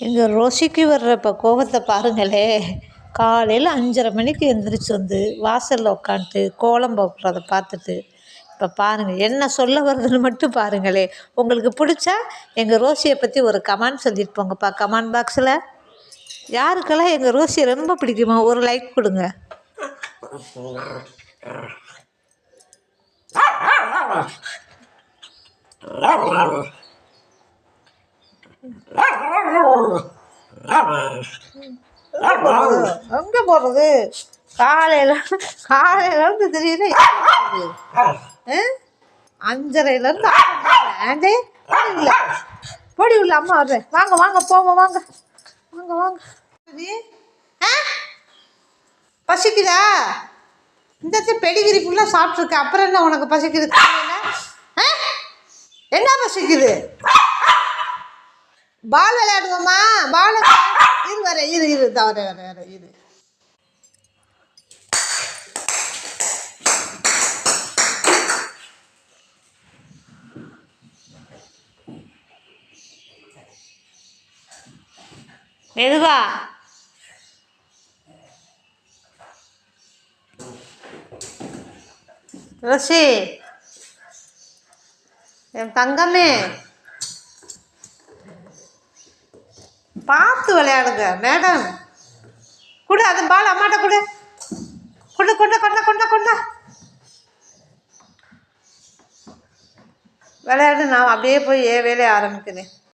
எங்கள் ரோஷிக்கு வர்ற இப்போ கோபத்தை பாருங்களே. காலையில் 5:30 மணிக்கு எழுந்திரிச்சு வந்து வாசலில் உட்காந்துட்டு கோலம் போடுறத பார்த்துட்டு இப்போ பாருங்கள் என்ன சொல்ல வருதுன்னு மட்டும் பாருங்களே. உங்களுக்கு பிடிச்சா எங்கள் ரோஷியை பற்றி ஒரு கமெண்ட் சொல்லிட்டு போங்கப்பா கமெண்ட் பாக்ஸில். யாருக்கெல்லாம் எங்கள் ரோஷியை ரொம்ப பிடிக்குமா ஒரு லைக் கொடுங்க. எங்கே போடுறது காலையிலேருந்து திடீர்னு 5:30லேருந்து ஆண்டே இல்லை பொடி உள்ள அம்மா வர்றேன். வாங்க வாங்க போவோம் வாங்க வாங்க வாங்க. பசிக்குதா? இந்த பெடிகிரி ஃபுல்லாக சாப்பிட்ருக்கேன். அப்புறம் என்ன உனக்கு பசிக்குது? என்ன பசிக்குது? பால் விளையாடுவோம்மா. பால் இரு வர இரு தவற வர இரு. மெதுவா ரோஷி என் தங்கமே பார்த்து விளையாடுங்க மேடம். கொடு அது பால் அம்மாட்ட கொடு. கொண்டு கொண்ட கொண்ட கொண்ட கொண்ட விளையாடு. நான் அப்படியே போய் வேலையை ஆரம்பிக்கிறேன்.